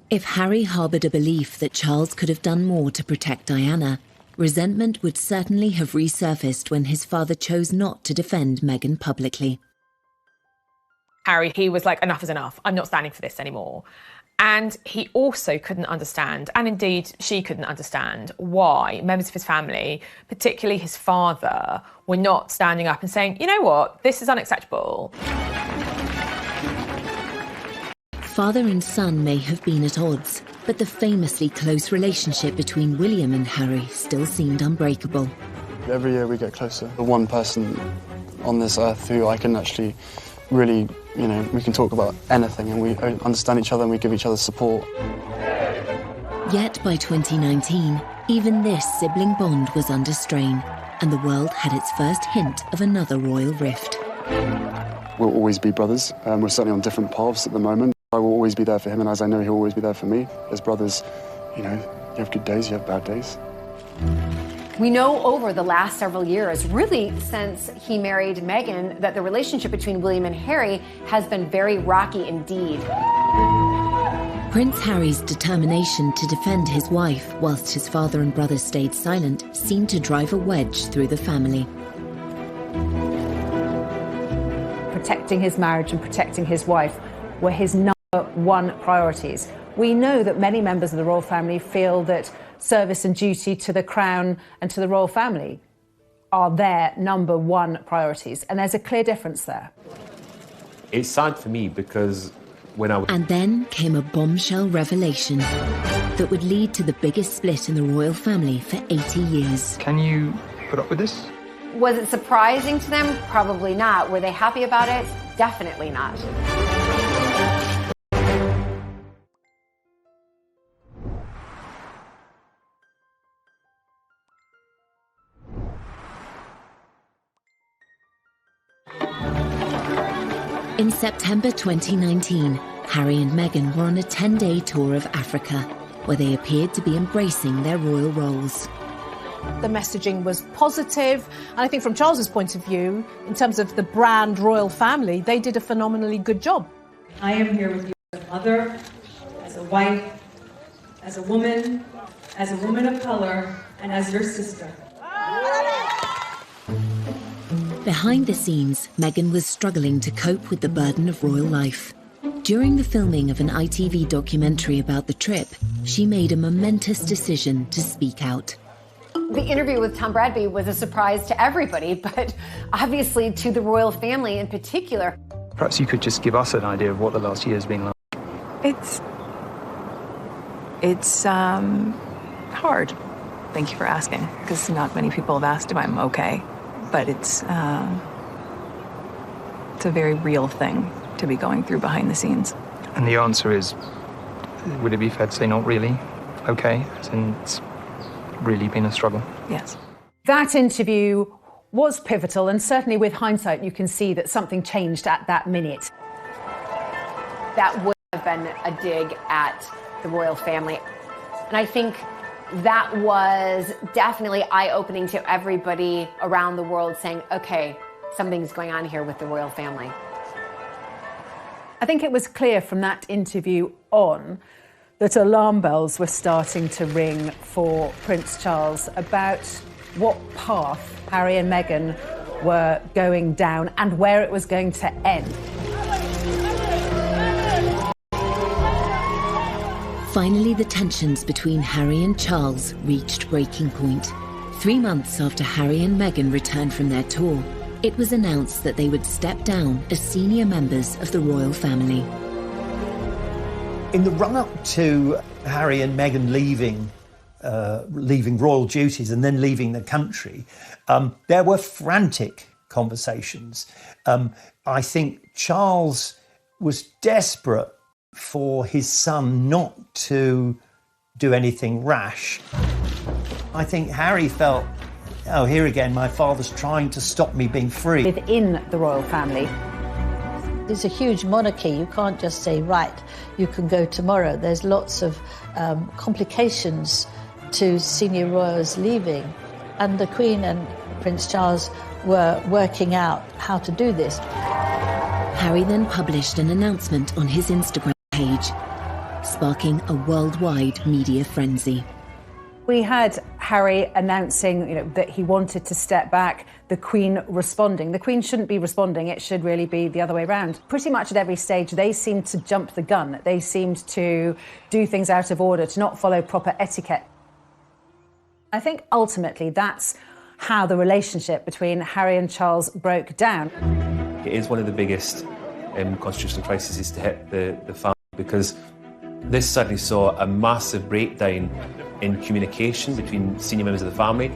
If Harry harboured a belief that Charles could have done more to protect Diana, resentment would certainly have resurfaced when his father chose not to defend Meghan publicly. Harry, he was like, enough is enough. I'm not standing for this anymore. And he also couldn't understand, and indeed she couldn't understand, why members of his family, particularly his father, were not standing up and saying, you know what, this is unacceptable. Father and son may have been at odds, but the famously close relationship between William and Harry still seemed unbreakable. Every year we get closer. The one person on this earth who I can actually really, you know, we can talk about anything and we understand each other and we give each other support. Yet by 2019, even this sibling bond was under strain, and the world had its first hint of another royal rift. We'll always be brothers. We're certainly on different paths at the moment. I will always be there for him, and as I know he'll always be there for me. As brothers, you know, you have good days, you have bad days. We know over the last several years, really since he married Meghan, that the relationship between William and Harry has been very rocky indeed. Prince Harry's determination to defend his wife whilst his father and brother stayed silent seemed to drive a wedge through the family. Protecting his marriage and protecting his wife were his number one priorities. We know that many members of the royal family feel that service and duty to the crown and to the royal family are their number one priorities, and there's a clear difference there. It's sad for me because And then came a bombshell revelation that would lead to the biggest split in the royal family for 80 years. Can you put up with this? Was it surprising to them? Probably not. Were they happy about it? Definitely not. In September 2019, Harry and Meghan were on a 10-day tour of Africa, where they appeared to be embracing their royal roles. The messaging was positive, and I think from Charles's point of view, in terms of the brand royal family, they did a phenomenally good job. I am here with you. As a mother, as a wife, as a woman of color, and as your sister. Behind the scenes, Meghan was struggling to cope with the burden of royal life. During the filming of an ITV documentary about the trip, she made a momentous decision to speak out. The interview with Tom Bradby was a surprise to everybody, but obviously to the royal family in particular. Perhaps you could just give us an idea of what the last year has been like. It's hard. Thank you for asking, because not many people have asked if I'm okay. But it's a very real thing to be going through behind the scenes. And the answer is, would it be fair to say not really okay? As in, it's really been a struggle? Yes. That interview was pivotal, and certainly with hindsight, you can see that something changed at that minute. That would have been a dig at the royal family. And I think that was definitely eye-opening to everybody around the world, saying, okay, something's going on here with the royal family. I think it was clear from that interview on that alarm bells were starting to ring for Prince Charles about what path Harry and Meghan were going down and where it was going to end. Finally, the tensions between Harry and Charles reached breaking point. 3 months after Harry and Meghan returned from their tour, it was announced that they would step down as senior members of the royal family. In the run-up to Harry and Meghan leaving royal duties and then leaving the country, there were frantic conversations. I think Charles was desperate for his son not to do anything rash. I think Harry felt, oh, here again, my father's trying to stop me being free. Within the royal family, it's a huge monarchy. You can't just say, right, you can go tomorrow. There's lots of complications to senior royals leaving. And the Queen and Prince Charles were working out how to do this. Harry then published an announcement on his Instagram page, sparking a worldwide media frenzy. We had Harry announcing, that he wanted to step back, the Queen responding. The Queen shouldn't be responding, it should really be the other way around. Pretty much at every stage, they seemed to jump the gun. They seemed to do things out of order, to not follow proper etiquette. I think ultimately that's how the relationship between Harry and Charles broke down. It is one of the biggest constitutional crises to hit the family, because this suddenly saw a massive breakdown in communication between senior members of the family.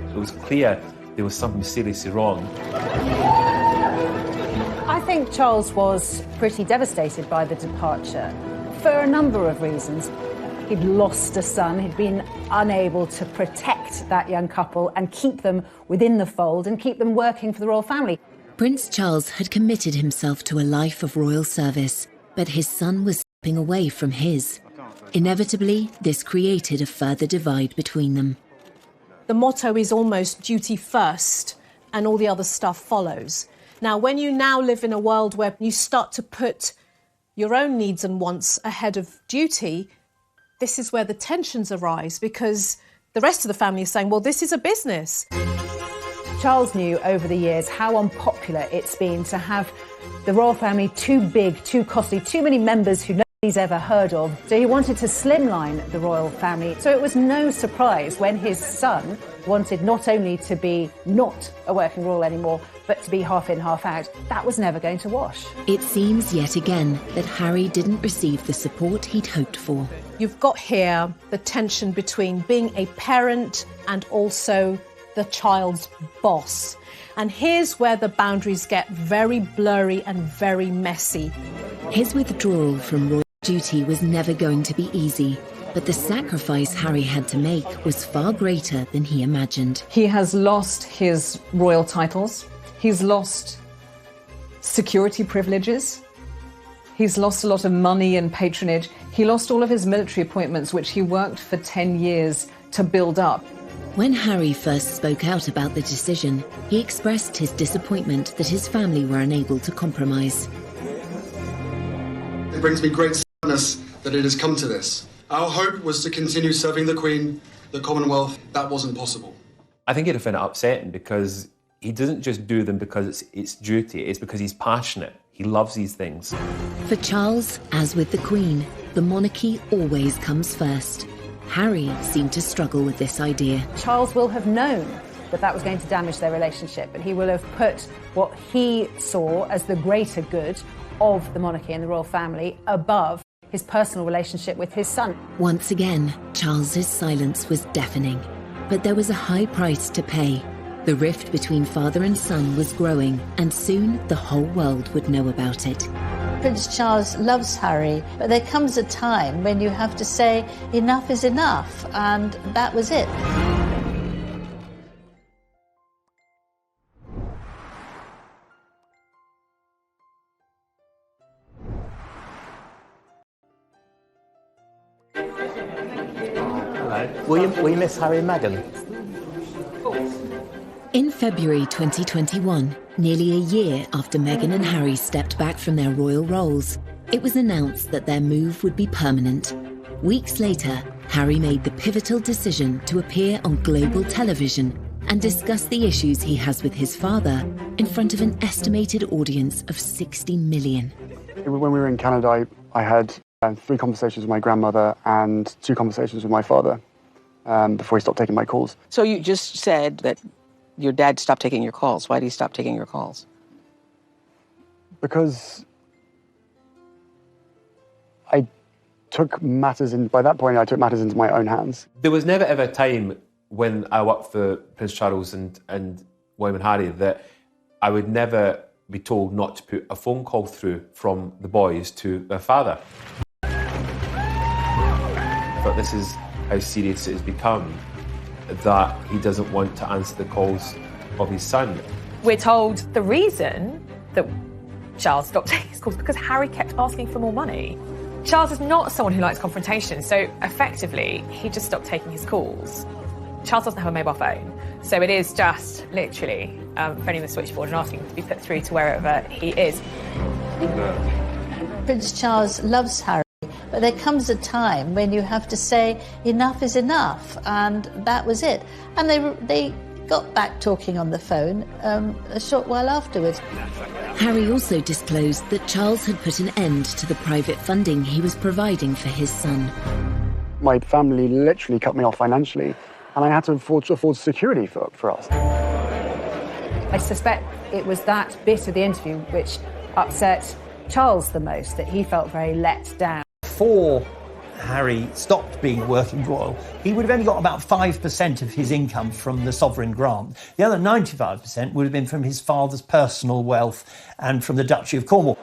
It was clear there was something seriously wrong. I think Charles was pretty devastated by the departure for a number of reasons. He'd lost a son, he'd been unable to protect that young couple and keep them within the fold and keep them working for the royal family. Prince Charles had committed himself to a life of royal service, but his son was stepping away from his. Inevitably, this created a further divide between them. The motto is almost duty first and all the other stuff follows. Now, when you now live in a world where you start to put your own needs and wants ahead of duty, this is where the tensions arise, because the rest of the family is saying, well, this is a business. Charles knew over the years how unpopular it's been to have the royal family too big, too costly, too many members who nobody's ever heard of. So he wanted to slimline the royal family. So it was no surprise when his son wanted not only to be not a working royal anymore, but to be half in, half out. That was never going to wash. It seems yet again that Harry didn't receive the support he'd hoped for. You've got here the tension between being a parent and also the child's boss. And here's where the boundaries get very blurry and very messy. His withdrawal from royal duty was never going to be easy, but the sacrifice Harry had to make was far greater than he imagined. He has lost his royal titles. He's lost security privileges. He's lost a lot of money and patronage. He lost all of his military appointments, which he worked for 10 years to build up. When Harry first spoke out about the decision, he expressed his disappointment that his family were unable to compromise. It brings me great that it has come to this. Our hope was to continue serving the Queen, the Commonwealth. That wasn't possible. I think he'd have found it upsetting because he doesn't just do them because it's duty, it's because he's passionate. He loves these things. For Charles, as with the Queen, the monarchy always comes first. Harry seemed to struggle with this idea. Charles will have known that that was going to damage their relationship, but he will have put what he saw as the greater good of the monarchy and the royal family above his personal relationship with his son. Once again, Charles's silence was deafening, but there was a high price to pay. The rift between father and son was growing, and soon the whole world would know about it. Prince Charles loves Harry, but there comes a time when you have to say enough is enough, and that was it. Will you miss Harry and Meghan? In February 2021, nearly a year after Meghan and Harry stepped back from their royal roles, it was announced that their move would be permanent. Weeks later, Harry made the pivotal decision to appear on global television and discuss the issues he has with his father in front of an estimated audience of 60 million. When we were in Canada, I had 3 conversations with my grandmother and 2 conversations with my father before he stopped taking my calls. So you just said that your dad stopped taking your calls. Why did he stop taking your calls? Because I took matters in, by that point, I took matters into my own hands. There was never ever a time when I worked for Prince Charles and William and Harry that I would never be told not to put a phone call through from the boys to their father. But this is how serious it has become, that he doesn't want to answer the calls of his son. We're told the reason that Charles stopped taking his calls because Harry kept asking for more money. Charles is not someone who likes confrontation, so effectively he just stopped taking his calls. Charles doesn't have a mobile phone, so it is just literally phoning the switchboard and asking to be put through to wherever he is. Prince Charles loves Harry, but there comes a time when you have to say enough is enough, and that was it. And they got back talking on the phone a short while afterwards. Harry also disclosed that Charles had put an end to the private funding he was providing for his son. My family literally cut me off financially, and I had to afford security for us. I suspect it was that bit of the interview which upset Charles the most, that he felt very let down. Before Harry stopped being working royal, he would have only got about 5% of his income from the sovereign grant. The other 95% would have been from his father's personal wealth and from the Duchy of Cornwall.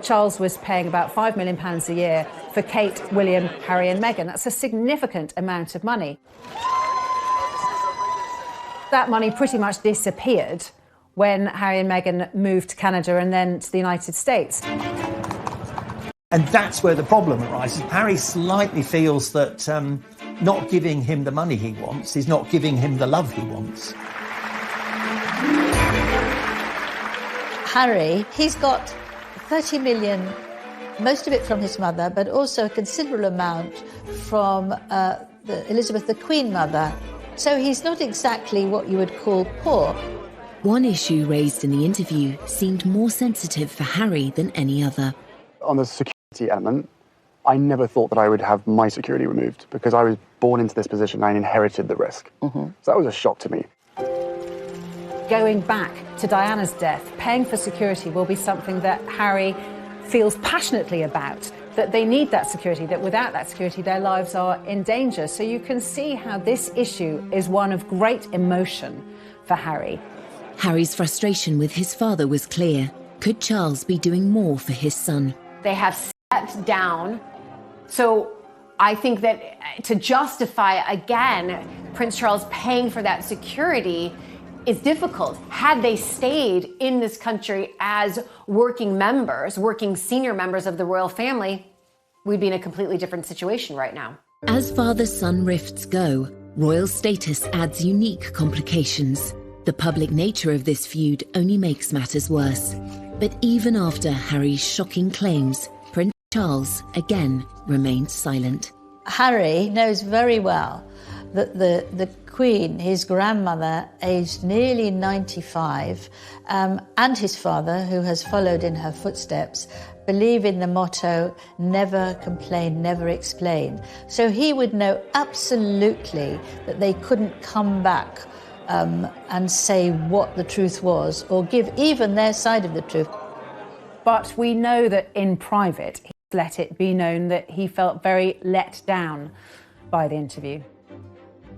Charles was paying about £5 million a year for Kate, William, Harry and Meghan. That's a significant amount of money. That money pretty much disappeared when Harry and Meghan moved to Canada and then to the United States. And that's where the problem arises. Harry slightly feels that not giving him the money he wants is not giving him the love he wants. Harry, he's got 30 million, most of it from his mother, but also a considerable amount from Elizabeth, the Queen Mother. So he's not exactly what you would call poor. One issue raised in the interview seemed more sensitive for Harry than any other. On the security element, I never thought that I would have my security removed because I was born into this position and I inherited the risk. So that was a shock to me. Going back to Diana's death, paying for security will be something that Harry feels passionately about, that they need that security, that without that security their lives are in danger. So you can see how this issue is one of great emotion for Harry. Harry's frustration with his father was clear. Could Charles be doing more for his son? They have stepped down. So I think that to justify, again, Prince Charles paying for that security is difficult. Had they stayed in this country as working members, working senior members of the royal family, we'd be in a completely different situation right now. As father-son rifts go, royal status adds unique complications. The public nature of this feud only makes matters worse. But even after Harry's shocking claims, Charles, again, remained silent. Harry knows very well that the Queen, his grandmother, aged nearly 95, and his father, who has followed in her footsteps, believe in the motto, never complain, never explain. So he would know absolutely that they couldn't come back and say what the truth was, or give even their side of the truth. But we know that in private, he let it be known that he felt very let down by the interview.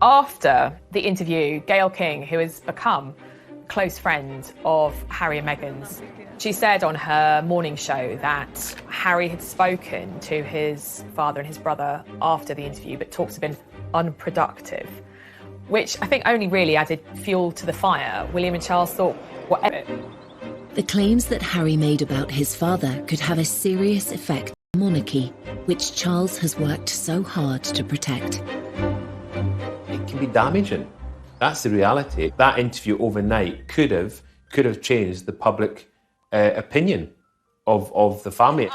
After the interview, Gayle King, who has become a close friend of Harry and Meghan's, she said on her morning show that Harry had spoken to his father and his brother after the interview, but talks have been unproductive, which I think only really added fuel to the fire. William and Charles thought, whatever. The claims that Harry made about his father could have a serious effect on the monarchy, which Charles has worked so hard to protect. It can be damaging. That's the reality. That interview overnight could have changed the public opinion of the family.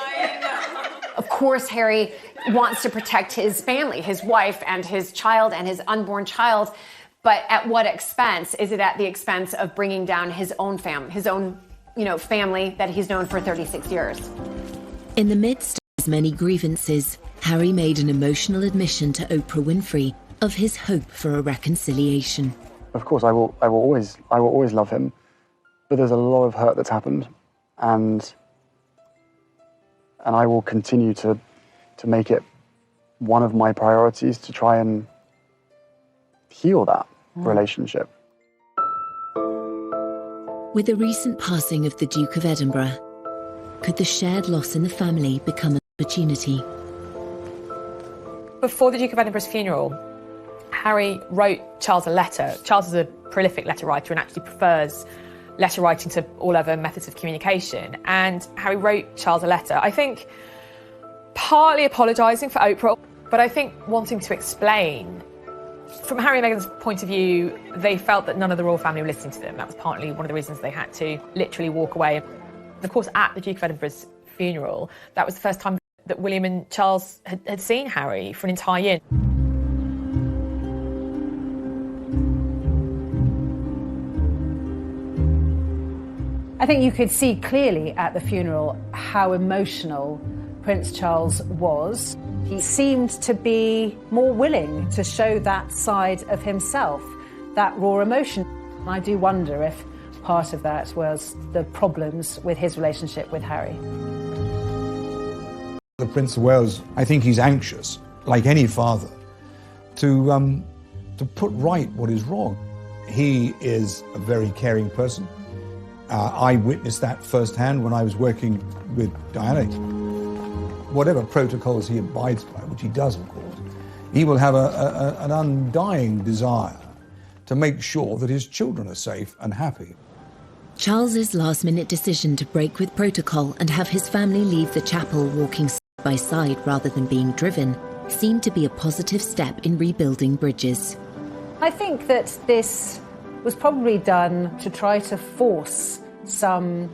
Of course, Harry wants to protect his family, his wife and his child and his unborn child. But at what expense? Is it at the expense of bringing down his own family, family that he's known for 36 years? In the midst of his many grievances, Harry made an emotional admission to Oprah Winfrey of his hope for a reconciliation. Of course, I will always love him, but there's a lot of hurt that's happened, and I will continue to make it one of my priorities to try and heal that relationship. With the recent passing of the Duke of Edinburgh, could the shared loss in the family become an opportunity? Before the Duke of Edinburgh's funeral, Harry wrote Charles a letter. Charles is a prolific letter writer and actually prefers letter writing to all other methods of communication. And Harry wrote Charles a letter, I think partly apologising for Oprah, but I think wanting to explain. From Harry and Meghan's point of view, they felt that none of the royal family were listening to them. That was partly one of the reasons they had to literally walk away. And of course, at the Duke of Edinburgh's funeral, that was the first time that William and Charles had seen Harry for an entire year. I think you could see clearly at the funeral how emotional Prince Charles was. He seemed to be more willing to show that side of himself, that raw emotion. And I do wonder if part of that was the problems with his relationship with Harry. The Prince of Wales, I think he's anxious, like any father, to put right what is wrong. He is a very caring person. I witnessed that firsthand when I was working with Diana. Whatever protocols he abides by, which he does, of course, he will have an undying desire to make sure that his children are safe and happy. Charles's last-minute decision to break with protocol and have his family leave the chapel walking side by side rather than being driven seemed to be a positive step in rebuilding bridges. I think that this was probably done to try to force some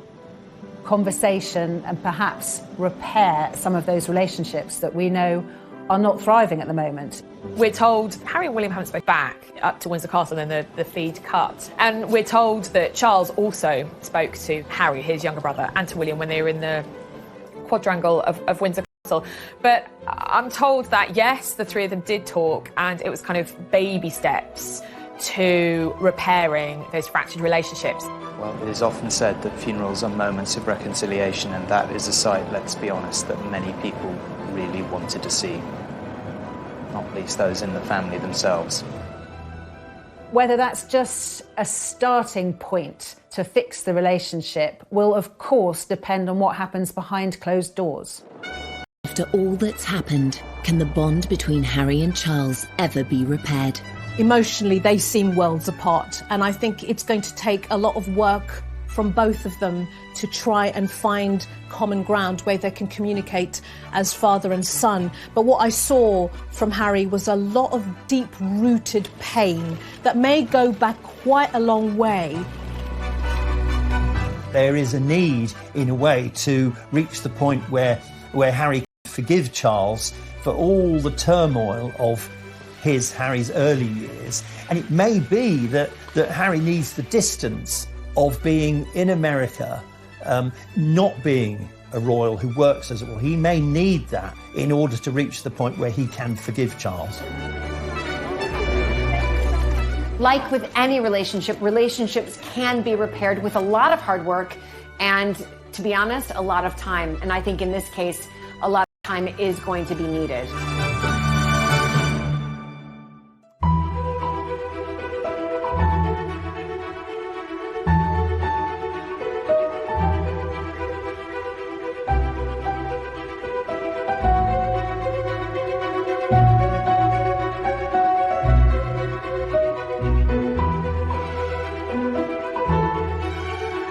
conversation and perhaps repair some of those relationships that we know are not thriving at the moment. We're told Harry and William haven't spoken back up to Windsor Castle, and then the feed cut. And we're told that Charles also spoke to Harry, his younger brother, and to William when they were in the quadrangle of Windsor Castle. But I'm told that, yes, the three of them did talk, and it was kind of baby steps to repairing those fractured relationships. Well, it is often said that funerals are moments of reconciliation, and that is a sight, let's be honest, that many people really wanted to see, not least those in the family themselves. Whether that's just a starting point to fix the relationship will, of course, depend on what happens behind closed doors. After all that's happened, can the bond between Harry and Charles ever be repaired? Emotionally, they seem worlds apart, and I think it's going to take a lot of work from both of them to try and find common ground where they can communicate as father and son. But what I saw from Harry was a lot of deep-rooted pain that may go back quite a long way. There is a need, in a way, to reach the point where Harry forgive Charles for all the turmoil of Harry's early years. And it may be that Harry needs the distance of being in America, not being a royal who works as a royal. He may need that in order to reach the point where he can forgive Charles. Like with any relationship, relationships can be repaired with a lot of hard work and, to be honest, a lot of time. And I think in this case, a lot of time is going to be needed.